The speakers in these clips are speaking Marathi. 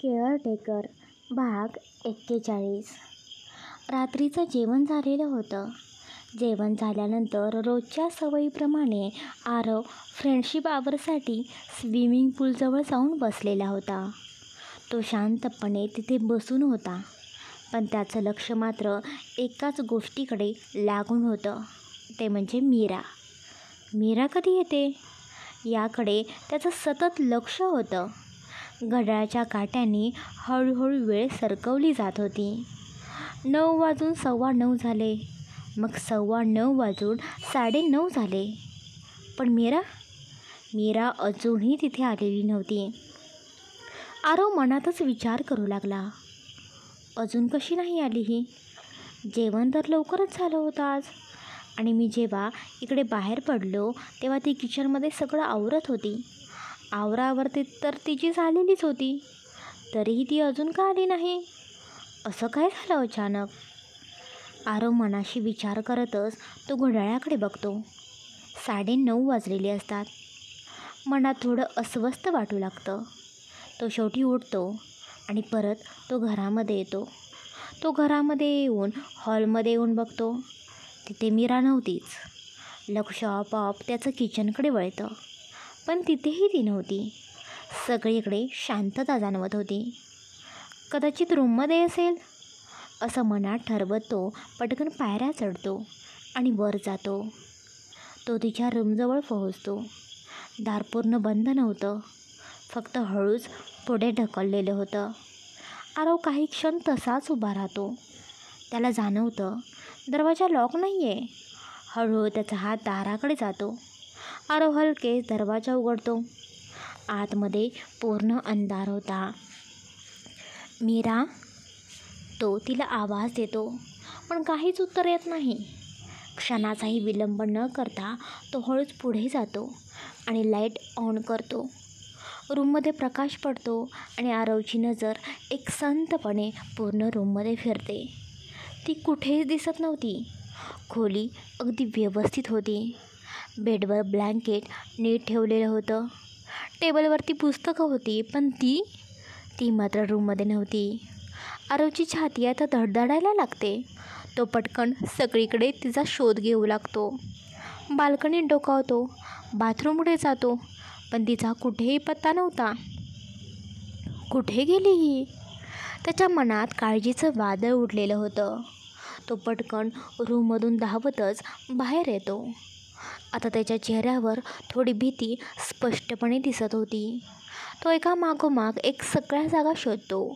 केअरटेकर भाग 41. रात्रीचं जेवण झालेलं होतं. जेवण झाल्यानंतर रोजच्या सवयीप्रमाणे आरव फ्रेंडशिप आवरसाठी स्विमिंग पूलजवळ जाऊन बसलेला होता. तो शांतपणे तिथे बसून होता, पण त्याचं लक्ष मात्र एकाच गोष्टीकडे लागून होतं, ते म्हणजे मीरा. मीरा कधी येते याकडे त्याचं सतत लक्ष होतं. घड्याळाच्या काट्यांनी हळूहळू वेळ सरकवली जात होती. 9 वाजून 9:15 झाले, मग 9:15 वाजून 9:30 झाले, पण मीरा अजूनही तिथे आलेली नव्हती. आरव मनातच विचार करू लागला, अजून कशी नाही आली ही? जेवण तर लवकरच झालं होतं आज, आणि मी जेव्हा इकडे बाहेर पडलो तेव्हा ती किचनमध्ये सगळं आवरत होती. आवरावरती तर तिची झालेलीच होती, तरीही ती अजून का आली नाही? असं काय झालं अचानक? आरव मनाशी विचार करतच तो घड्याळाकडे बघतो. 9:30 वाजलेले असतात. मनात थोडं अस्वस्थ वाटू लागतं. तो शेवटी उठतो आणि परत तो घरामध्ये येतो. तो घरामध्ये येऊन हॉलमध्ये येऊन बघतो, तिथे मीरा नव्हतीच. लक्ष आपोआप त्याचं किचनकडे वळतं, पण तिथेही ती नव्हती. सगळीकडे शांतता जाणवत होती. कदाचित रूममध्ये असेल असं मनात ठरवत तो पटकन पायऱ्या चढतो आणि वर जातो. तो तिच्या रूमजवळ पोहोचतो. दार पूर्ण बंद नव्हतं, फक्त हळूच पुढे ढकललेलं होतं. आरव काही क्षण तसाच उभा राहतो. त्याला जाणवतं दरवाजा लॉक नाही आहे. हळूहळू त्याचा हात दाराकडे जातो. आरव हलकेच दरवाजा उघडतो. आतमध्ये पूर्ण अंधार होता. मीरा, तो तिला आवाज देतो, पण काहीच उत्तर येत नाही. क्षणाचाही विलंब न करता तो हळूच पुढे जातो आणि लाईट ऑन करतो. रूममध्ये प्रकाश पडतो आणि आरवची नजर एकसंतपणे पूर्ण रूममध्ये फिरते. ती कुठेच दिसत नव्हती. खोली अगदी व्यवस्थित होती. बेडवर ब्लँकेट नीट ठेवलेलं होतं. टेबलवरती पुस्तकं होती, पण ती मात्र रूममध्ये नव्हती. आरवची छाती आता धडधडायला लागते. तो पटकन सगळीकडे तिचा शोध घेऊ लागतो. बाल्कनीत डोकावतो, बाथरूमकडे जातो, पण तिचा कुठेही पत्ता नव्हता. कुठे गेली ही? त्याच्या मनात काळजीचं वादळ उडलेलं होतं. तो पटकन रूममधून धावतच बाहेर येतो. आता त्याच्या चेहऱ्यावर थोडी भीती स्पष्टपणे दिसत होती. तो एका मागोमाग एक सगळ्या जागा शोधतो.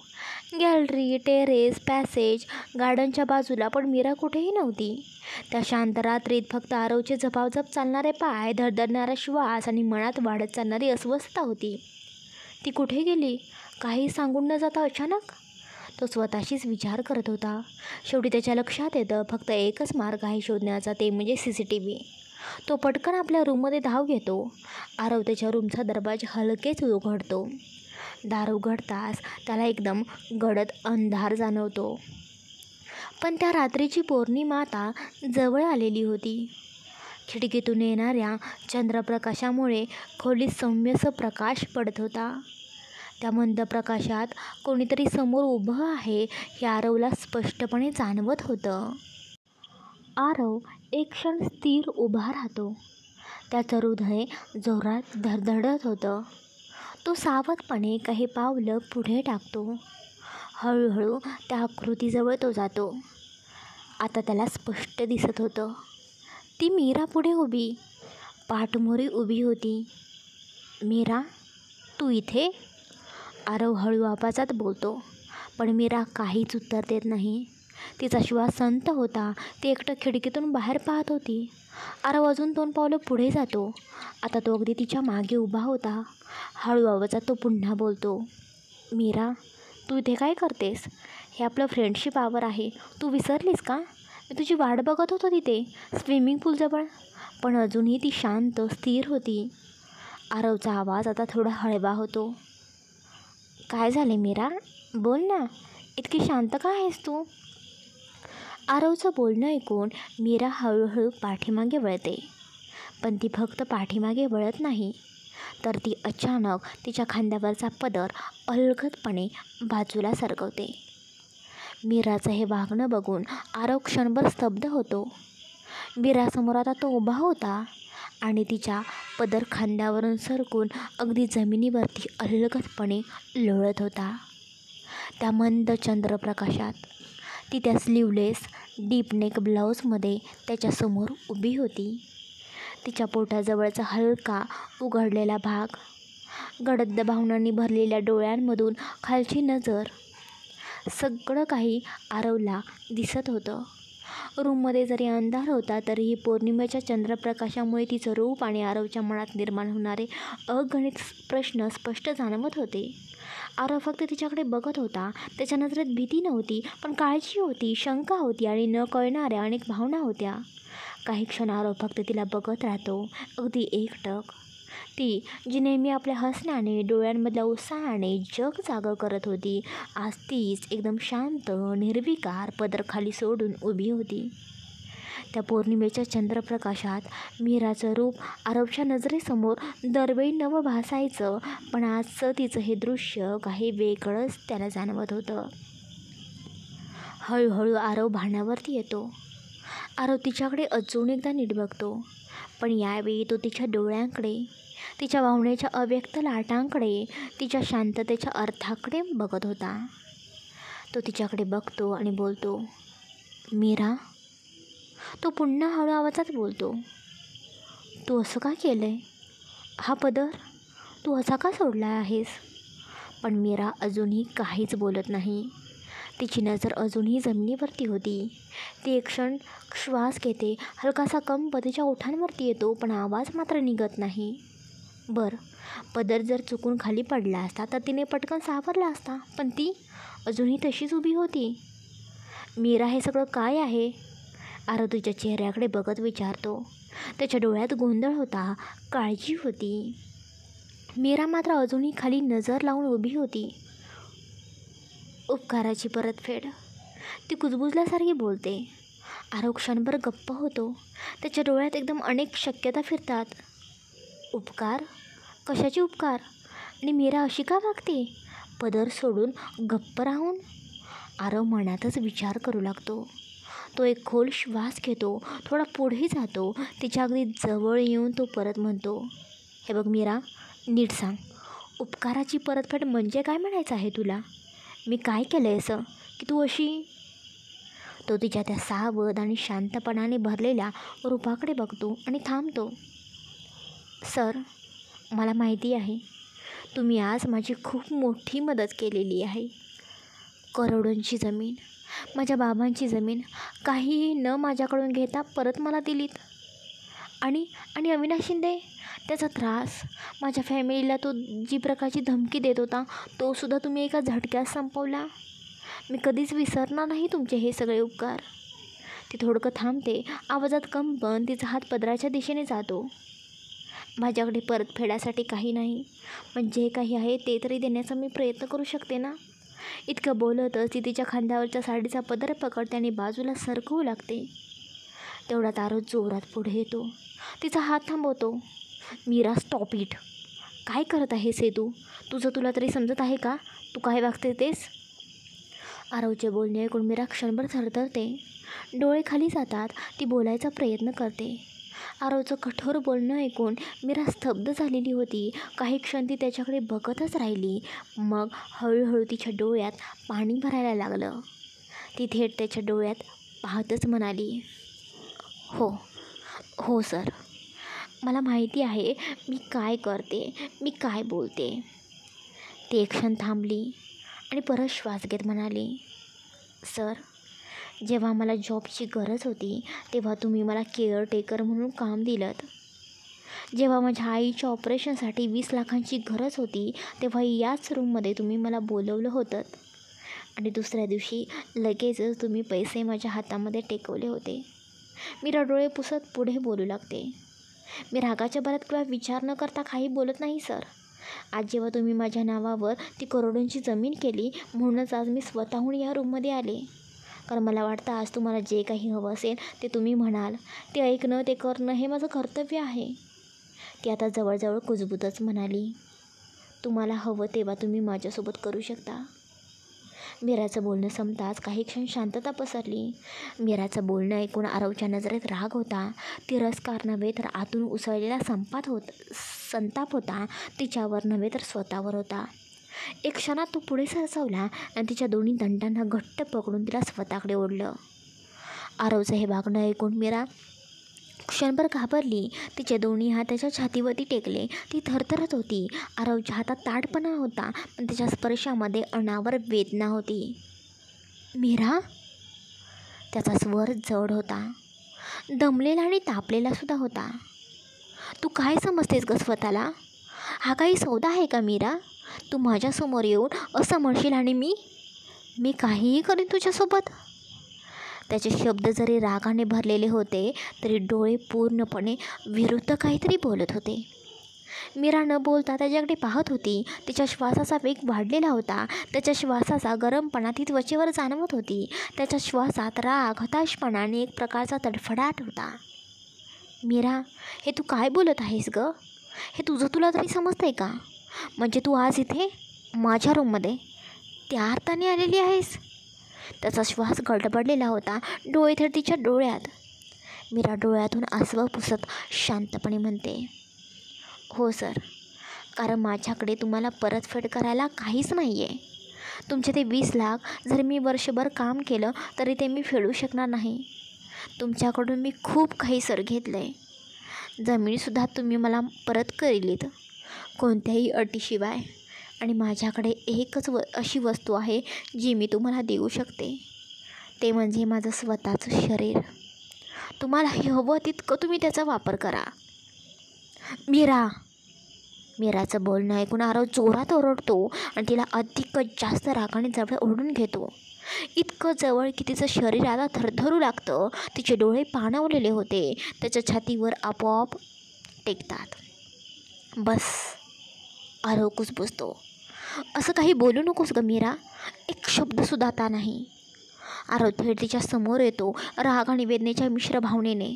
गॅलरी, टेरेस, पॅसेज, गार्डनच्या बाजूला, पण मीरा कुठेही नव्हती. त्या शांत रात्रीत फक्त आरवचे झपाझप चालणारे पाय, धडधडणारा श्वास आणि मनात वाढत चालणारी अस्वस्थता होती. ती कुठे गेली? काही सांगून न जाता अचानक? तो स्वतःशीच विचार करत होता. शेवटी त्याच्या लक्षात येतं फक्त एकच मार्ग आहे शोधण्याचा, ते म्हणजे CCTV. तो पटकन आपल्या रूममध्ये धाव घेतो. आरव त्याच्या रूमचा दरवाजा हलकेच उघडतो. दार उघडताच त्याला एकदम गडद अंधार जाणवतो. पण त्या रात्रीची पौर्णिमा आता जवळ आलेली होती. खिडकीतून येणाऱ्या चंद्रप्रकाशामुळे खोलीत सौम्यसा प्रकाश पडत होता. त्या मंद प्रकाशात कोणीतरी समोर उभं आहे हे आरवला स्पष्टपणे जाणवत होतं. आरव एक क्षण स्थिर उभा राहतो. त्याचं हृदय जोरात धडधडत होतं. तो सावधपणे काही पावलं पुढे टाकतो. हळूहळू त्या आकृतीजवळ तो जातो. आता त्याला स्पष्ट दिसत होतं, ती मीरा पुढे उभी, पाठमोरी उभी होती. मीरा, तू इथे? आरव हळू आवाजात बोलतो, पण मीरा काहीच उत्तर देत नाही. तिचा श्वास संथ होता. ती एकटं खिडकीतून बाहेर पाहत होती. आरव अजून 2 पावलं पुढे जातो. आता तो अगदी तिच्या मागे उभा होता. हळू आवाजात तो पुन्हा बोलतो, मीरा, तू इथे काय करतेस? हे आपलं फ्रेंडशिप आवर आहे, तू विसरलीस का? मी तुझी वाट बघत होतो तिथे स्विमिंग पूलजवळ. पण अजूनही ती शांत स्थिर होती. आरवचा आवाज आता थोडा हळवा होतो. काय झाले मीरा? बोल ना, इतकी शांत का आहेस तू? आरवचं बोलणं ऐकून मीरा हळूहळू पाठीमागे वळते. पण ती फक्त पाठीमागे वळत नाही, तर ती अचानक तिच्या खांद्यावरचा पदर अलगदपणे बाजूला सरकवते. मीराचं हे वागणं बघून आरव क्षणभर स्तब्ध होतो. मीरासमोर आता तो उभा होता आणि तिच्या पदर खांद्यावरून सरकून अगदी जमिनीवरती अलगदपणे लोळत होता. त्या मंद चंद्रप्रकाशात ती त्या स्लीवलेस डीप नेक ब्लाऊजमध्ये त्याच्यासमोर उभी होती. तिच्या पोटाजवळचा हलका उघडलेला भाग, गडद भावनांनी भरलेल्या डोळ्यांमधून खालची नजर, सगळं काही आरवला दिसत होतं. रूममध्ये जरी अंधार होता तरीही पौर्णिमेच्या चंद्रप्रकाशामुळे तिचं रूप आणि आरवच्या मनात निर्माण होणारे अगणित प्रश्न स्पष्ट जाणवत होते. आरव फक्त तिच्याकडे बघत होता. त्याच्या नजरेत भीती नव्हती, पण काळजी होती, शंका होती आणि न कळणाऱ्या अनेक भावना होत्या. काही क्षण आरव फक्त तिला बघत राहतो, अगदी एकटक. ती जी नेहमी आपल्या हसण्याने, डोळ्यांमधल्या उत्साहाने जग जागं करत होती, आज तीच एकदम शांत, निर्विकार, पदर खाली सोडून उभी होती. त्या पौर्णिमेच्या चंद्रप्रकाशात मीराचं रूप आरवच्या नजरेसमोर दरवेळी नवं भासायचं, पण आजचं तिचं हे दृश्य काही वेगळंच त्याला जाणवत होतं. हळूहळू आरव भानावरती येतो. आरव तिच्याकडे अजून एकदा नीट बघतो, पण यावेळी तो तिच्या डोळ्यांकडे, तिच्या भावनेच्या अव्यक्त लाटांकडे, तिच्या शांततेच्या अर्थाकडे बघत होता. तो तिच्याकडे बघतो आणि बोलतो, मीरा. तो पुन्हा हळू आवाजात बोलतो, तू असं का केलं आहे? हा पदर तू असा का सोडला आहेस? पण मीरा अजूनही काहीच बोलत नाही. तिची नजर अजूनही जमिनीवरती होती. ती एक क्षण श्वास घेते. हलकासा कंप तिच्या ओठांवरती येतो, पण आवाज मात्र निघत नाही. पदर जर चुकून खाली पडला असता तर तिने पटकन सावरला असता, पण ती अजूनही तशीच उभी होती. मीरा, हे सगळं काय आहे? आरव तिच्या चेहऱ्याकडे बघत विचारतो. त्याच्या डोळ्यात गोंधळ होता, काळजी होती. मीरा मात्र अजूनही खाली नजर लावून उभी होती. उपकाराची परतफेड, ती कुजबुजल्यासारखी बोलते. आरव क्षणभर गप्प होतो. त्याच्या डोळ्यात एकदम अनेक शक्यता फिरतात. उपकार? कशाचे उपकार? आणि मीरा अशी का वागते? पदर सोडून गप्प राहून? आरव मनातच विचार करू लागतो. तो एक खोल श्वास घेतो, थोडा पुढे जातो. तिच्या अगदी जवळ येऊन तो परत म्हणतो, हे बघ मीरा, नीट सांग, उपकाराची परतफेड म्हणजे काय म्हणायचं आहे तुला? मी काय केलं आहे असं की तू अशी? तो तिच्या त्या सावध आणि शांतपणाने भरलेल्या रूपाकडे बघतो आणि थांबतो. सर, मला माहिती आहे तुम्ही आज माझी खूप मोठी मदत केलेली आहे. करोडोंची जमीन, माझ्या बाबांची जमीन, काहीही न माझ्याकडून घेता परत मला दिलीत. आणि अविनाश शिंदे, त्याचा त्रास, माझ्या फॅमिलीला तो जी प्रकारची धमकी देत होता, तोसुद्धा तुम्ही एका झटक्यात संपवला. मी कधीच विसरणार नाही तुमचे हे सगळे उपकार. ती थोडकं थांबते. आवाजात कंपन. तिचा हात पदराच्या दिशेने जातो. माझ्याकडे परतफेडासाठी काही नाही, पण जे काही आहे ते तरी देण्याचा मी प्रयत्न करू शकते ना. इतकं बोलतच ती तिच्या खांद्यावरच्या साडीचा पदर पकडते आणि बाजूला सरकवू लागते. तेवढ्यात आरव जोरात पुढे येतो. तिचा हात थांबवतो. Meera, stop it. काय करत आहेस हे तू? तुला तरी समजत आहे का तू काय वागते तेच? आरवचे बोलणे ऐकून मीरा क्षणभर थरथरते. डोळे खाली जातात. ती बोलायचा प्रयत्न करते. आरवचं कठोर बोलणं ऐकून मीरा स्तब्ध झालेली होती. काही क्षण ती त्याच्याकडे बघतच राहिली. मग हळूहळू तिच्या डोळ्यात पाणी भरायला लागलं. ती थेट त्याच्या डोळ्यात पाहतच म्हणाली, हो सर, मला माहिती आहे मी काय करते, मी काय बोलते. ती एक क्षण थांबली आणि परत श्वास घेत म्हणाली, सर, जेव्हा मला जॉबची गरज होती तेव्हा तुम्ही मला केअरटेकर म्हणून काम दिलंत. जेव्हा माझ्या आईच्या ऑपरेशनसाठी 20 लाखांची गरज होती तेव्हा याच रूममध्ये तुम्ही मला बोलवलं होतं आणि दुसऱ्या दिवशी लगेचच तुम्ही पैसे माझ्या हातामध्ये टेकवले होते. मीरा डोळे पुसत पुढे बोलू लागते. मी रागाच्या भरात किंवा विचार न करता काही बोलत नाही सर. आज जेव्हा तुम्ही माझ्या नावावर ती करोडोंची जमीन केली, म्हणूनच आज मी स्वतःहून या रूममध्ये आले. कारण मला वाटतं आज तुम्हाला जे काही हवं असेल ते तुम्ही म्हणाल, ते ऐकणं, ते करणं हे माझं कर्तव्य आहे. ती आता जवळजवळ कुजबुजच म्हणाली, तुम्हाला हवं तेव्हा तुम्ही माझ्यासोबत करू शकता. मीराचं बोलणं संपताच काही क्षण शांतता पसरली. मीराचं बोलणं ऐकून आरवच्या नजरेत राग होता, तिरस्कार नव्हे तर आतून उसळलेला संताप होता. तिच्यावर नव्हे तर स्वतःवर होता. एक क्षणात तो पुढे सरसावला आणि तिच्या दोन्ही दंडांना घट्ट पकडून तिला स्वतःकडे ओढलं. आरवचं हे वागणं ऐकून मीरा क्षणभर घाबरली. तिचे दोन्ही हात त्याच्या छातीवरती टेकले. ती थरथरत होती. आरवच्या हातात ताठपणा होता, पण त्याच्या स्पर्शामध्ये अनावर वेदना होती. मीरा, त्याचा स्वर जड होता, दमलेला आणि तापलेला सुद्धा होता. तू काय समजतेस ग स्वतःला? हा काही सौदा आहे का मीरा? तू माझ्यासमोर येऊन असं म्हणशील आणि मी काहीही करीन तुझ्यासोबत? त्याचे शब्द जरी रागाने भरलेले होते तरी डोळे पूर्णपणे विरुद्ध काहीतरी बोलत होते. मीरा न बोलता त्याच्याकडे पाहत होती. तिच्या श्वासाचा वेग वाढलेला होता. त्याच्या श्वासाचा गरमपणा ती त्वचेवर जाणवत होती. त्याच्या श्वासात राग, हताशपणा आणि एक प्रकारचा तडफडाट होता. मीरा, हे तू काय बोलत आहेस ग? हे तुझं तुला तरी समजतंय का? म्हणजे तू आज इथे माझ्या रूममध्ये त्या अर्थाने आलेली आहेस? त्याचा श्वास गडबडलेला होता, डोळे तर तिच्या डोळ्यात. मीरा डोळ्यातून आसवं पुसत शांतपणे म्हणते, हो सर, कारण माझ्याकडे तुम्हाला परतफेड करायला काहीच नाही आहे. तुमचे ते 20 लाख जर मी वर्षभर काम केलं तरी ते मी फेडू शकणार नाही. तुमच्याकडून मी खूप काही सर घेतलं आहे. जमीनसुद्धा तुम्ही मला परत करीलीत कोणत्याही अटीशिवाय. आणि माझ्याकडे एकच अशी वस्तू आहे जी मी तुम्हाला देऊ शकते, ते म्हणजे माझं स्वतःचं शरीर. तुम्हाला हवं तितकं तुम्ही त्याचा वापर करा. मीराचं बोलणं ऐकून आरव जोरात ओरडतो आणि तिला अधिकच जास्त रागाने जवळ ओढून घेतो. इतकं जवळ की तिचं शरीर आता थरथरू लागतं. तिचे डोळे पाणावलेले होते. त्याच्या छातीवर आपोआप टेकतात. बस, आरव कुजबुजतो. असं काही बोलू नकोस ग मीरा, एक शब्दसुद्धा आता नाही. आरव थेट तिच्या समोर येतो, राग आणि वेदनेच्या मिश्र भावनेने.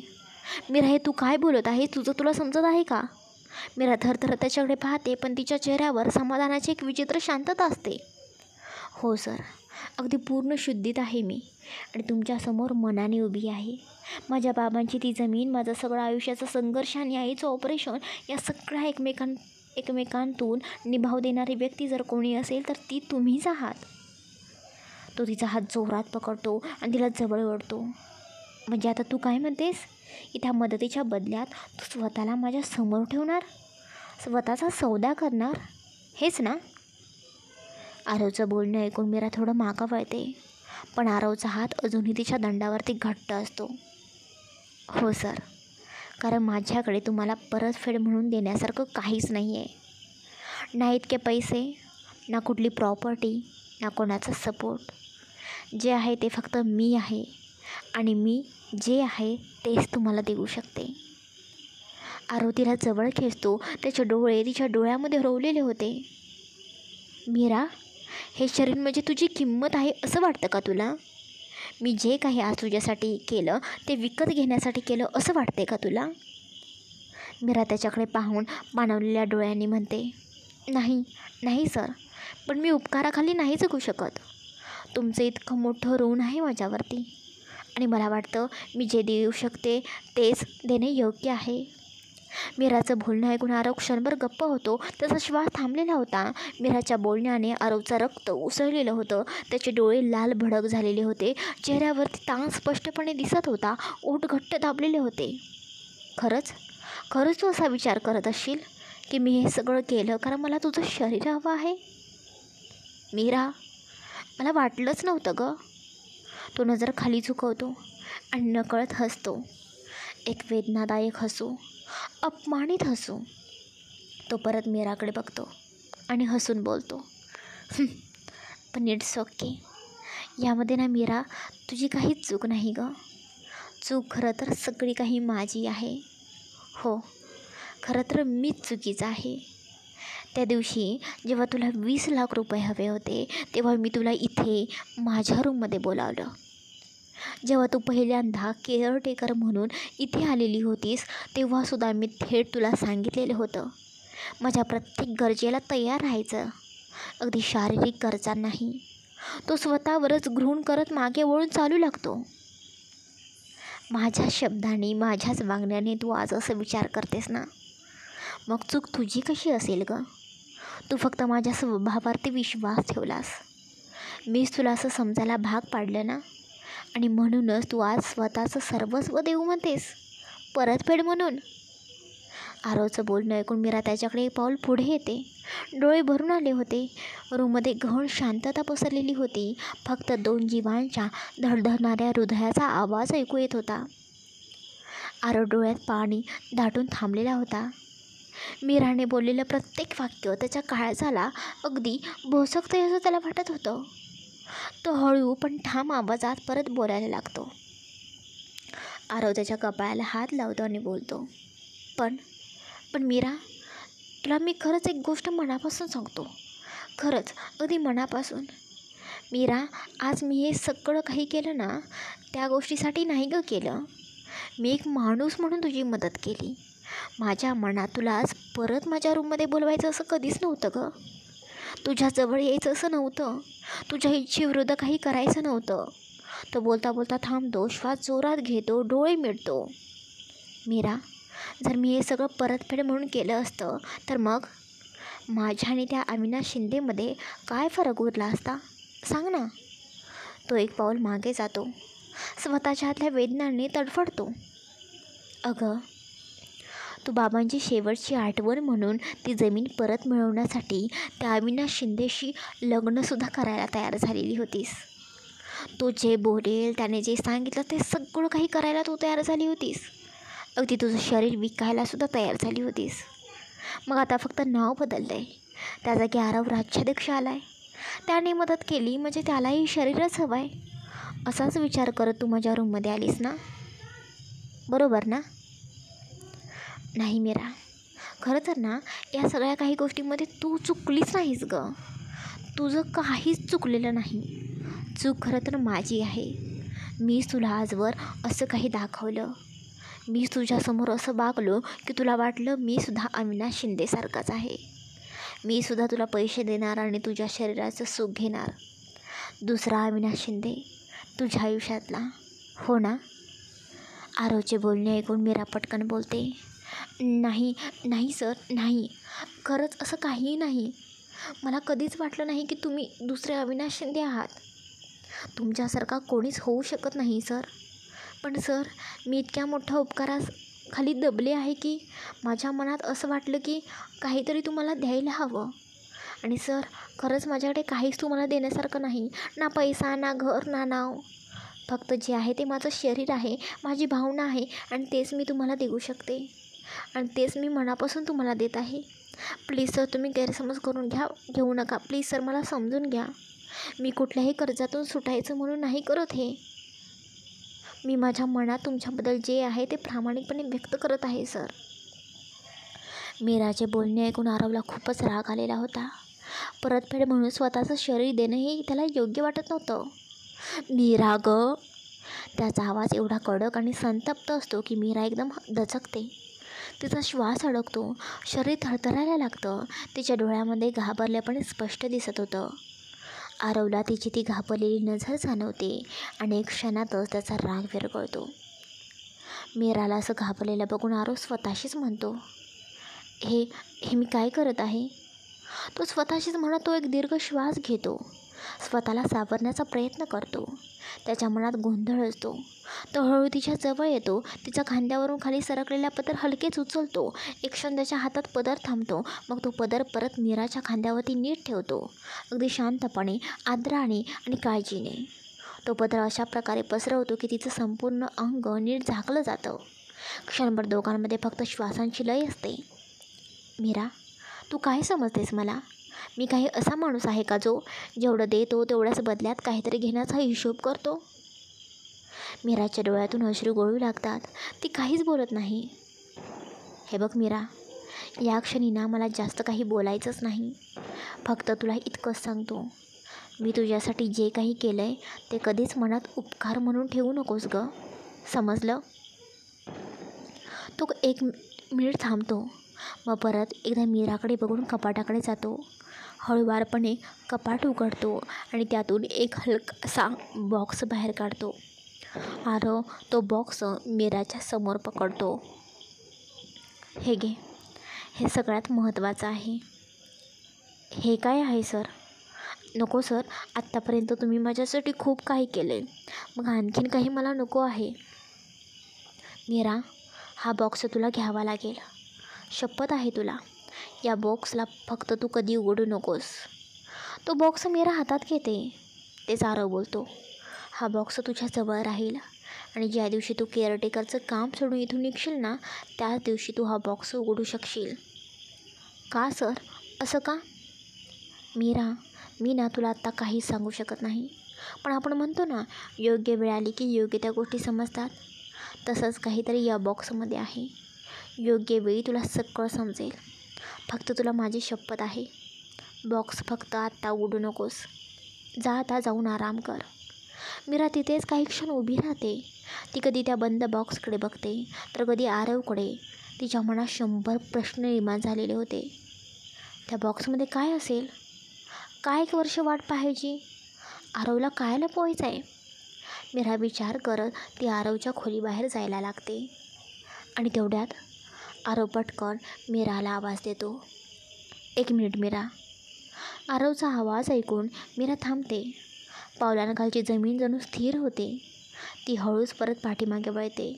मीरा, हे तू काय बोलत आहे? तुझं तुला समजत आहे का? मीरा थरथर त्याच्याकडे पाहते, पण तिच्या चेहऱ्यावर समाधानाची एक विचित्र शांतता असते. हो सर, अगदी पूर्ण शुद्धीत आहे मी आणि तुमच्यासमोर मनाने उभी आहे. माझ्या बाबांची ती जमीन, माझं सगळं आयुष्याचा संघर्ष आणि आईचं ऑपरेशन, या सगळ्या एकमेकांतून निभाव देणारी व्यक्ती जर कोणी असेल तर ती तुम्हीच आहात. तो तिचा हात जोरात पकडतो आणि तिला जवळ ओढतो. म्हणजे आता तू काय म्हणतेस की त्या मदतीच्या बदल्यात तू स्वतःला माझ्या समोर ठेवणार, स्वतःचा सौदा करणार, हेच ना? आरवचं बोलणं ऐकून मीरा थोडं मागं वळते, पण आरवचा हात अजूनही तिच्या दंडावरती घट्ट असतो. हो सर, कारण माझ्याकडे तुम्हाला परतफेड म्हणून देण्यासारखं काहीच नाही आहे. ना इतके पैसे, ना कुठली प्रॉपर्टी, ना कोणाचा सपोर्ट. जे आहे ते फक्त मी आहे आणि मी जे आहे तेच तुम्हाला देऊ शकते. आरव तिला जवळ खेचतो. त्याचे डोळे तिच्या डोळ्यामध्ये रोवलेले होते. मीरा, हे शरीर म्हणजे तुझी किंमत आहे असं वाटतं का तुला? मी जे काही आज तुझ्यासाठी केलं ते विकत घेण्यासाठी केलं असं वाटते का तुला? मीरा त्याच्याकडे पाहून पाणावलेल्या डोळ्यांनी म्हणते, नाही सर, पण मी उपकाराखाली नाही जगू शकत. तुमचं इतकं मोठं ऋण आहे माझ्यावरती आणि मला वाटतं मी जे देऊ शकते तेच देणे योग्य आहे. मीराचं बोलणं ऐकून आरव क्षणभर गप्प होतो. त्याचा श्वास थांबलेला होता. मीराच्या बोलण्याने आरवचं रक्त उसळलेलं होतं. त्याचे डोळे लाल भडक झालेले होते. चेहऱ्यावरती ताण स्पष्टपणे दिसत होता. ओठ घट्ट दाबलेले होते. खरंच तू असा विचार करत असशील की मी हे सगळं केलं कारण मला तुझं शरीर हवं आहे? मीरा, मला वाटलंच नव्हतं ग. तो नजर खाली झुकवतो आणि नकळत हसतो. एक वेदनादायक हसू, अपमानित हसू. तो परत मीराकडे बघतो आणि हसून बोलतो, पण इट्स ओके. यामध्ये ना मीरा, तुझी काहीच चूक नाही ग. चूक खरं तर सगळी काही माझी आहे. हो, खरं तर मीच चुकीचं आहे. त्या दिवशी जेव्हा तुला 20 लाख रुपये हवे होते तेव्हा मी तुला इथे माझ्या रूममध्ये बोलावलं. जेव्हा तू पहिल्यांदा केअरटेकर म्हणून इथे आलेली होतीस तेव्हासुद्धा मी थेट तुला सांगितलेलं होतं, माझ्या प्रत्येक गरजेला तयार राहायचं, अगदी शारीरिक गरजा नाही. तो स्वतःवरच घृण करत मागे वळून चालू लागतो. माझ्या शब्दाने, माझ्याच वागण्याने तू आज असं विचार करतेस ना, मग चूक तुझी कशी असेल गं? तू फक्त माझ्या स्वभावावरती विश्वास ठेवलास, मीच तुला असं समजायला भाग पाडलं ना, आणि म्हणूनच तू आज स्वतःचं सर्वस्व देऊ म्हणतेस, परतफेड म्हणून. आरवचं बोलणं ऐकून मीरा त्याच्याकडे एक पाऊल पुढे येते. डोळे भरून आले होते. रूममध्ये गहन शांतता पसरलेली होती. फक्त 2 जीवांच्या धडधडणाऱ्या हृदयाचा आवाज ऐकू येत होता. आरव डोळ्यात पाणी दाटून थांबलेला होता. मीराने बोललेलं प्रत्येक वाक्य त्याच्या काळजाला अगदी भोसकतंय असं त्याला वाटत होतं. तो हळू पण ठाम आवाजात परत बोलायला लागतो. आरव त्याच्या कपाळाला हात लावतो आणि बोलतो, पण मीरा, तुला मी खरंच एक गोष्ट मनापासून सांगतो, खरंच अगदी मनापासून. मीरा, आज मी हे सगळं काही केलं ना, त्या गोष्टीसाठी नाही गं केलं. मी एक माणूस म्हणून तुझी मदत केली. माझ्या मनात तुला आज परत माझ्या रूममध्ये बोलवायचं असं कधीच नव्हतं गं. तुझ्याजवळ यायचं असं नव्हतं. तुझ्या इच्छेविरुद्ध काही करायचं नव्हतं. तो बोलता बोलता थांबतो, श्वास जोरात घेतो, डोळे मिटतो. मीरा, जर मी हे सगळं परतफेड म्हणून केलं असतं तर मग माझ्या आणि त्या अविनाश शिंदेमध्ये काय फरक उरला असता, सांग ना. तो एक पाऊल मागे जातो. स्वतःच्या आतल्या वेदनांनी तडफडतो. अगं, तू बाबांची शेवटची आठवण म्हणून ती जमीन परत मिळवण्यासाठी त्या अविनाश शिंदेशी लग्नसुद्धा करायला तयार झालेली होतीस. तो जे बोलेल, त्याने जे सांगितलं ते सगळं काही करायला तू तयार झाली होतीस. अगदी तुझं शरीर विकायलासुद्धा तयार झाली होतीस. मग आता फक्त नाव बदललं आहे. त्या जागी आरव राज्याध्यक्ष आला आहे. त्याने मदत केली म्हणजे त्यालाही शरीरच हवं आहे, असाच विचार करत तू माझ्या रूममध्ये आलीस ना, बरोबर ना? नाही मीरा, खरं तर ना, या सगळ्या काही गोष्टींमध्ये तू चुकलीच नाहीस गं. तुझं काहीच चुकलेलं नाही. चूक खरं तर माझी आहे. मीच तुला आजवर असं काही दाखवलं. मीच तुझ्यासमोर असं वागलो की तुला वाटलं मीसुद्धा अविनाश शिंदेसारखाच आहे. मीसुद्धा तुला पैसे देणार आणि तुझ्या शरीराचं सुख घेणार. दुसरा अविनाश शिंदे तुझ्या आयुष्यातला, हो ना? आरवचे बोलणे ऐकून मीरा पटकन बोलते, नाही सर, नाही, खरंच असं काहीही नाही. मला कधीच वाटलं नाही की तुम्ही दुसरे अविनाश शिंदे आहात. तुमच्यासारखा कोणीच होऊ शकत नाही सर. पण सर, मी इतक्या मोठ्या उपकारास खाली दबले आहे की माझ्या मनात असं वाटलं की काहीतरी तुम्हाला द्यायला हवं. आणि सर, खरंच माझ्याकडे काहीच तुम्हाला देण्यासारखं नाही, ना पैसा, ना घर, ना नाव. फक्त जे आहे ते माझं शरीर आहे, माझी भावना आहे, आणि तेच मी तुम्हाला देऊ शकते, आणि तेच मी मनापासून तुम्हाला देत आहे. प्लीज सर, तुम्ही गैरसमज घेऊ नका. प्लीज सर, मला समजून घ्या. मी कुठल्याही कर्जातून सुटायचं म्हणून नाही करत हे. मी माझ्या मनात तुमच्याबद्दल जे आहे ते प्रामाणिकपणे व्यक्त करत आहे सर. मीराचे बोलणे ऐकून आरवला खूपच राग आलेला होता. परतफेड म्हणून स्वतःचं शरीर देणं हे त्याला योग्य वाटत नव्हतं. मीरा गं, त्याचा आवाज एवढा कडक आणि संतप्त असतो की मीरा एकदम दचकते. तिचा श्वास अडकतो, शरीर थरथरायला लागतं. तिच्या डोळ्यामध्ये घाबरल्यापणे स्पष्ट दिसत होतं. आरवला तिची ती घाबरलेली नजर जाणवते आणि एक क्षणातच त्याचा राग विरघळतो. मीराला असं घाबरलेलं बघून आरव स्वतःशीच म्हणतो, हे मी काय करत आहे? तो स्वतःशीच म्हणत तो एक दीर्घ श्वास घेतो. स्वतःला सावरण्याचा प्रयत्न करतो. त्याच्या मनात गोंधळ असतो. तो हळू तिच्या जवळ येतो. तिच्या खांद्यावरून खाली सरकलेला पदर हलकेच उचलतो. एक क्षण त्याच्या हातात पदर थांबतो. मग तो पदर परत मीराच्या खांद्यावरती नीट ठेवतो, अगदी शांतपणे, आदराने आणि काळजीने. तो पदर अशा प्रकारे पसरवतो की तिचं संपूर्ण अंग नीट झाकलं जातं. क्षणभर दोघांमध्ये फक्त श्वासांची लय असते. मीरा, तू काय समजतेस मला? मी काही असा माणूस आहे का जो जेवढं देतो तेवढ्याच बदल्यात काहीतरी घेण्याचा हिशोब करतो? मीराच्या डोळ्यातून अश्रू गळू लागतात. ती काहीच बोलत नाही. हे बघ मीरा, या क्षणी ना मला जास्त काही बोलायचंच नाही. फक्त तुला इतकंच सांगतो, मी तुझ्यासाठी जे काही केलं आहे ते कधीच मनात उपकार म्हणून ठेवू नकोस गं, समजलं? तो एक मिनिट थांबतो, मग परत एकदा मीराकडे बघून कपाटाकडे जातो. हळूवारपणे कपाट उघडतो आणि त्यातून एक हलकासा बॉक्स बाहेर काढतो. आरव तो बॉक्स मीराच्या समोर पकडतो. हे घे, हे सगळ्यात महत्त्वाचं आहे. हे काय आहे सर? नको सर, आत्तापर्यंत तुम्ही माझ्यासाठी खूप काही केले, मग आणखीन काही मला नको आहे. मीरा, हा बॉक्स तुला घ्यावा लागेल. शपथ आहे तुला. या बॉक्सला फक्त तू कधी उघडू नकोस. तो बॉक्स मीरा हातात घेते. तेच आरव बोलतो, हा बॉक्स तुझ्याजवळ राहील आणि ज्या दिवशी तू केअरटेकरचं काम सोडून इथून निघशील ना, त्याच दिवशी तू हा बॉक्स उघडू शकशील. का सर, असं का? मीरा, मी ना तुला आत्ता काहीच सांगू शकत नाही, पण आपण म्हणतो ना, योग्य वेळ आली की योग्य त्या गोष्टी समजतात. तसंच काहीतरी या बॉक्समध्ये आहे. योग्य वेळी तुला सगळं समजेल. फक्त तुला माझी शपथ आहे, बॉक्स फक्त आत्ता उघडू नकोस. जा आता, जाऊन आराम कर. मीरा तिथेच काही क्षण उभी राहते. ती कधी त्या बंद बॉक्सकडे बघते, तर कधी आरवकडे. तिच्या मनात 100 प्रश्न निर्माण झालेले होते. त्या बॉक्समध्ये काय असेल? काय 1 वर्ष वाट पाहायची? आरवला काय लपवायचं आहे? मीरा विचार करत ती आरवच्या खोलीबाहेर जायला लागते. आणि तेवढ्यात आरव पटकन मीराला आवाज देतो. 1 मिनिट मीरा. आरवचा आवाज ऐकून मीरा थांबते. पावलांखालची जमीन जणू स्थिर होते. ती हळूच परत पाठीमागे वळते.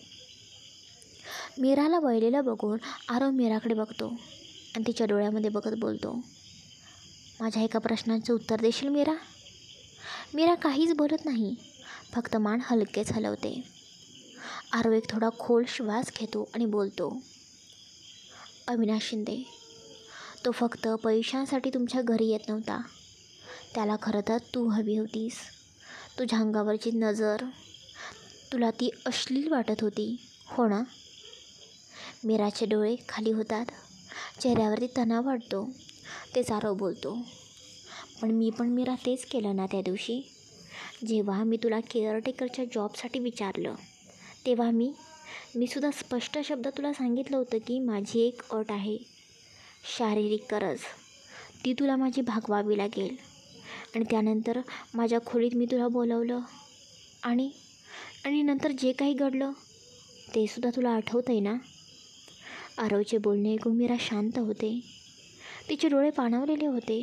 मीराला वळलेलं बघून आरव मीराकडे बघतो आणि तिच्या डोळ्यामध्ये बघत बोलतो, माझ्या एका प्रश्नाचं उत्तर देशील मीरा? मीरा काहीच बोलत नाही, फक्त मान हलकेच हलवते. आरव एक थोडा खोल श्वास घेतो आणि बोलतो, अविनाश शिंदे, तो फक्त पैशांसाठी तुमच्या घरी येत नव्हता. त्याला खरं तर तू हवी होतीस. तुझ्या अंगावरची नजर, तुला ती अश्लील वाटत होती, हो ना? मीराचे डोळे खाली होतात. चेहऱ्यावरती तणाव वाटतो. तेच आरव बोलतो, पण मीरा तेच केलं ना त्या दिवशी. जेव्हा मी तुला केअरटेकरच्या जॉबसाठी विचारलं, तेव्हा मी सुद्धा स्पष्ट शब्दात तुला सांगितलं होतं की माझी एक अट आहे, शारीरिक गरज. ती तुला माझी भागवावी लागेल. आणि त्यानंतर माझ्या खोलीत मी तुला बोलवलं आणि नंतर जे काही घडलं ते सुद्धा तुला आठवतं आहे ना? आरवचे बोलणे ऐकून मीरा शांत होते. तिचे डोळे पाणावलेले होते,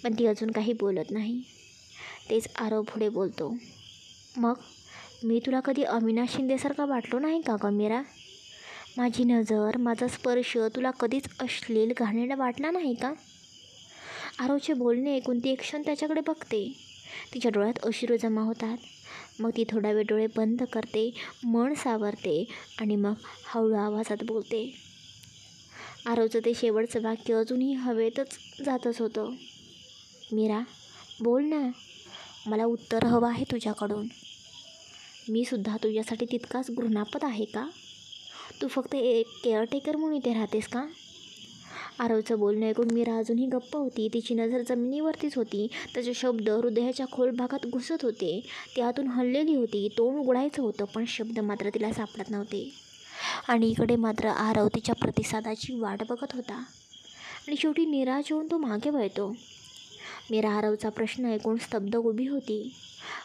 पण ती अजून काही बोलत नाही. तेच आरव पुढे बोलतो, मग मी तुला कधी अविनाश शिंदेसारखा वाटलो नाही का गं मीरा? माझी नजर, माझा स्पर्श तुला कधीच अश्लील घाणेरडा वाटला नाही का? आरवचे बोलणे ऐकून ती एक क्षण त्याच्याकडे बघते. तिच्या डोळ्यात अश्रू जमा होतात. मग ती थोडा वेळ डोळे बंद करते, मन सावरते आणि मग हळू आवाजात बोलते. आरवचं ते शेवटचं वाक्य अजूनही हवेतच जातच होतं. मीरा, बोल ना, मला उत्तर हवं आहे तुझ्याकडून. मी सुद्धा तुझ्यासाठी तितकाच घृणास्पद आहे का? तू फक्त एक केअरटेकर म्हणून इथे राहतेस का? आरवचं बोलणं ऐकून मीरा अजूनही गप्प होती. तिची नजर जमिनीवरतीच होती. त्याचे शब्द हृदयाच्या खोल भागात घुसत होते. ती आतून हललेली होती. तोंड उघडायचं होतं, पण शब्द मात्र तिला सापडत नव्हते. आणि इकडे मात्र आरव तिच्या प्रतिसादाची वाट बघत होता. आणि शेवटी निराश होऊन तो मागे वळतो. मीरा आरवचा प्रश्न ऐकून स्तब्ध उभी होती.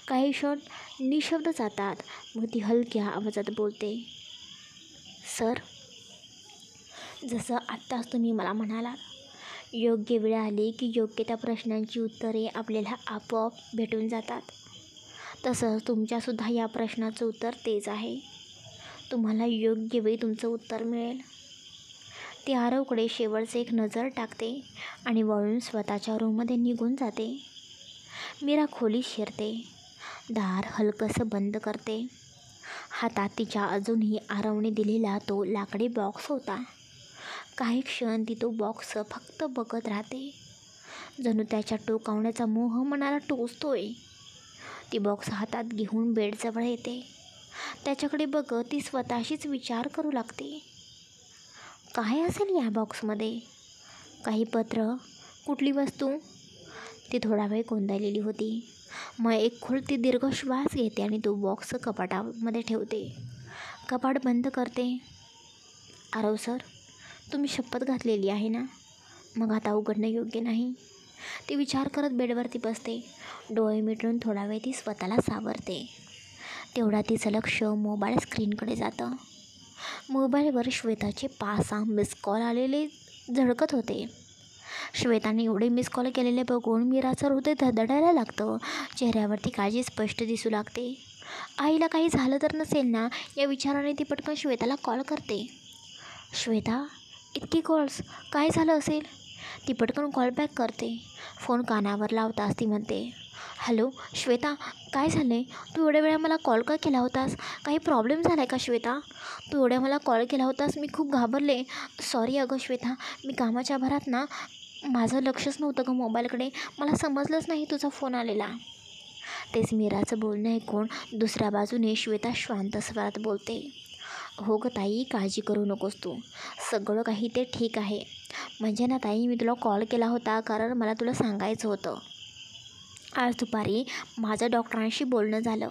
काही क्षण निशब्द जातात. मग ती हलक्या आवाजात बोलते, सर, जसं आत्ताच तुम्ही मला म्हणालात, योग्य वेळ आली की योग्य त्या प्रश्नांची उत्तरे आपल्याला आपोआप भेटून जातात. तसंच तुमच्यासुद्धा या प्रश्नाचं उत्तर तेच आहे. तुम्हाला योग्य वेळी तुमचं उत्तर मिळेल. ती आरवकडे शेवटचं एक नजर टाकते आणि वळून स्वतःच्या रूममध्ये निघून जाते. मीरा खोलीत शिरते. दार हलकंसं बंद करते. हातात तिच्या अजूनही आरवने दिलेला तो लाकडी बॉक्स होता. काही क्षण ती तो बॉक्स फक्त बघत राहते, जणू त्याच्या टोकावण्याचा मोह मनाला टोचतोय. ती बॉक्स हातात घेऊन बेडजवळ येते. त्याच्याकडे बघत ती स्वतःशीच विचार करू लागते, काय असेल या बॉक्समध्ये? काही पत्र, कुठली वस्तू? ती थोडा वेळ कोंदाळलेली होती. मग एक खोलती दीर्घ श्वास घेते आणि तो बॉक्स कपाटामध्ये ठेवते. कपाट बंद करते. आरव सर, तुम्ही शपथ घातलेली आहे ना, मग आता उघडणं योग्य नाही. ती विचार करत बेडवरती बसते. डोळे मिटून थोडा वेळ ती स्वतःला सावरते. तेवढा तिचं लक्ष मोबाईल स्क्रीनकडे जातं. मोबाईलवर श्वेताचे 5-6 मिस कॉल आलेले झळकत होते. श्वेताने एवढे मिस कॉल केलेले बघून मीराचं हृदय धडधडायला लागतं. चेहऱ्यावरती काळजी स्पष्ट दिसू लागते. आईला काही झालं तर नसेल ना या विचाराने ती पटकन श्वेताला कॉल करते. श्वेता, इतकी कॉल्स, काय झालं असेल? ती पटकन कॉल बॅक करते. फोन कानावर लावताच ती म्हणते, हॅलो श्वेता, काय झालं आहे? तू एवढ्या वेळा मला कॉल का केला होतास? काही प्रॉब्लेम झाला आहे का श्वेता? तू एवढ्या मला कॉल केला होतास, मी खूप घाबरले. सॉरी अगं श्वेता, मी कामाच्या भरात ना माझं लक्षच नव्हतं गं मोबाईलकडे, मला समजलंच नाही तुझा फोन आलेला. तेच मीराचं बोलणं ऐकून दुसऱ्या बाजूने श्वेता शांत स्वरात बोलते, हो गं ताई, काळजी करू नकोस तू, सगळं काही ते ठीक आहे. म्हणजे ना ताई, मी तुला कॉल केला होता कारण मला तुला सांगायचं होतं. आज दुपारी माझं डॉक्टरांशी बोलणं झालं.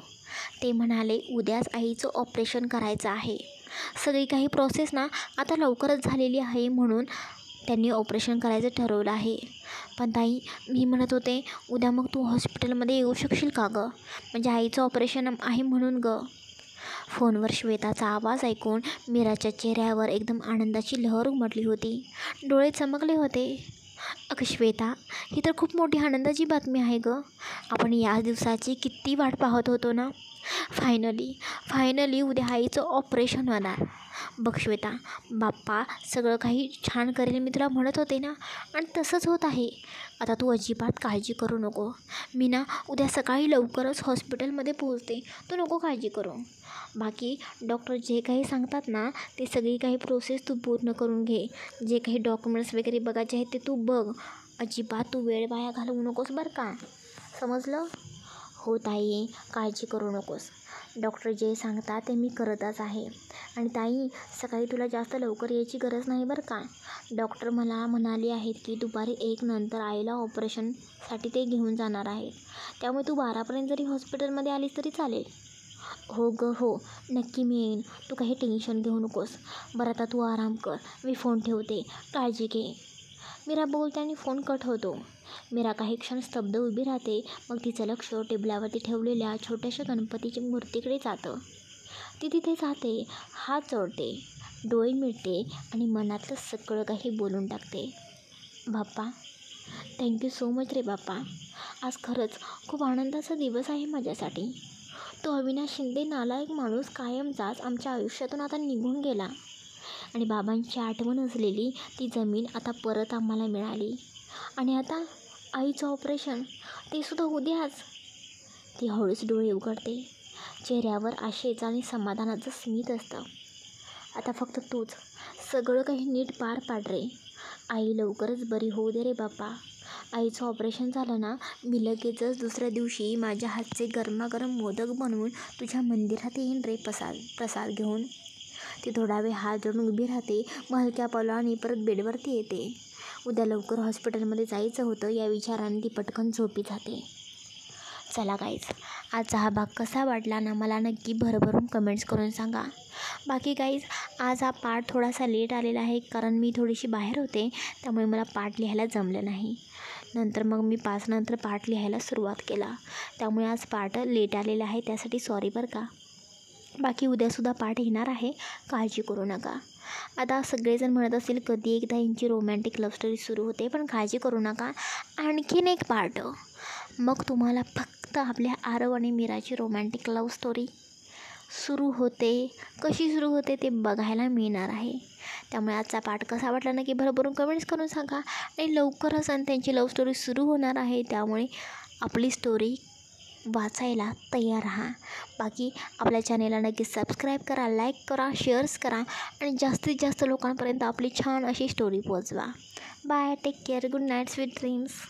ते म्हणाले उद्याच आईचं ऑपरेशन करायचं आहे. सगळी काही प्रोसेस ना आता लवकरच झालेली आहे, म्हणून त्यांनी ऑपरेशन करायचं ठरवलं आहे. पण ताई, मी म्हणत होते उद्या मग तू हॉस्पिटलमध्ये येऊ शकशील का गं? म्हणजे आईचं ऑपरेशन आहे म्हणून गं. फोनवर श्वेताचा आवाज ऐकून मीराच्या चेहऱ्यावर एकदम आनंदाची लहर उमटली होती. डोळे चमकले होते. अगं श्वेता, ही तर खूप मोठी आनंदाची बातमी आहे गं. आपण या दिवसाची किती वाट पाहत होतो ना. फायनली उद्या आईचं ऑपरेशन होणार. बघ श्वेता, बाप्पा सगळं काही छान करेल मी तुला म्हणत होते ना, आणि तसंच होत आहे. आता तू अजिबात काळजी करू नको. मी ना उद्या सकाळी लवकरच हॉस्पिटलमध्ये पोहोचते, तू नको काळजी करू. बाकी डॉक्टर जे काही सांगतात ना ते सगळी काही प्रोसेस तू पूर्ण करून घे. जे काही डॉक्युमेंट्स वगैरे बघायचे आहेत ते तू बघ. अजिबात तू वेळ वाया घालवू नकोस बरं का, समजलं? हो ताई, काळजी करू नकोस. डॉक्टर जे सांगतात ते मी करतच आहे. आणि ताई, सकाळी तुला जास्त लवकर यायची गरज नाही बरं का. डॉक्टर मला म्हणाले आहेत की दुपारी 1 नंतर आईला ऑपरेशनसाठी ते घेऊन जाणार आहेत. त्यामुळे तू 12पर्यंत जरी हॉस्पिटलमध्ये आलीस तरी चालेल. हो गं हो, नक्की मी येईन, तू काही टेन्शन घेऊ नकोस. बरं आता तू आराम कर, मी फोन ठेवते, काळजी घे. मीरा बोलते आणि फोन कट होतो. मीरा काही क्षण स्तब्ध उभी राहते. मग तिचं लक्ष टेबलावरती ठेवलेल्या छोट्याशा गणपतीच्या मूर्तीकडे जातं. ती तिथे जाते, हात जोडते, डोळे मिटते आणि मनातलं सगळं काही बोलून टाकते. बाप्पा, थँक्यू सो मच रे बाप्पा. आज खरंच खूप आनंदाचा दिवस आहे माझ्यासाठी. तो अविनाश शिंदे नालायक माणूस कायमचाच आमच्या आयुष्यातून आता निघून गेला आणि बाबांची आठवण असलेली ती जमीन आता परत आम्हाला मिळाली. आणि आता आईचं ऑपरेशन, ते सुद्धा उद्याच. ती हळूच डोळे उघडते. चेहऱ्यावर आशेचं आणि समाधानाचं स्मित असतं. आता फक्त तूच सगळं काही नीट पार पाड रे. आई लवकरच बरी होऊ दे रे बाप्पा. आईचं ऑपरेशन झालं ना, मी लगेचच दुसऱ्या दिवशी माझ्या हातचे गरमागरम मोदक बनवून तुझ्या मंदिरात येईन रे प्रसाद घेऊन. ती थोडा वेळ हात जोडून उभी राहते. मग हलक्या पावलाने परत बेडवरती येते. उद्या लवकर हॉस्पिटलमध्ये जायचं होतं या विचाराने ती पटकन झोपी जाते. चला गाईज, आजचा हा भाग कसा वाटला ना मला नक्की भरभरून कमेंट्स करून सांगा. बाकी गाईज, आज हा पार्ट थोडासा लेट आलेला आहे कारण मी थोडीशी बाहेर होते, त्यामुळे मला पार्ट लिहायला जमलं नाही. नंतर मग मी 5 नंतर पार्ट लिहायला सुरुवात केला, त्यामुळे आज पार्ट लेट आलेला आहे, त्यासाठी सॉरी बरं का. बाकी उद्यासुद्धा पार्ट येणार आहे, काळजी करू नका. आता सगळेजण म्हणत असतील कधी एकदा यांची रोमॅन्टिक लव्ह स्टोरी सुरू होते, पण काळजी करू नका, आणखीन एक पार्ट. मग तुम्हाला फक्त आपल्या आरव आणि मीराची रोमॅन्टिक लव्ह स्टोरी सुरू होते, कशी सुरू होते ते बघायला मिळणार आहे. त्यामुळे आजचा पार्ट कसा वाटला नक्की भरभरून कमेंट्स करून सांगा. आणि लवकरच आणि त्यांची लव्ह स्टोरी सुरू होणार आहे, त्यामुळे आपली स्टोरी वाचायला तयार राहा. बाकी आपल्या चॅनेलला नक्की सबस्क्राईब करा, लाईक करा, शेअर्स करा आणि जास्तीत जास्त लोकांपर्यंत आपली छान अशी स्टोरी पोहोचवा. Bye, take care, good night, sweet dreams.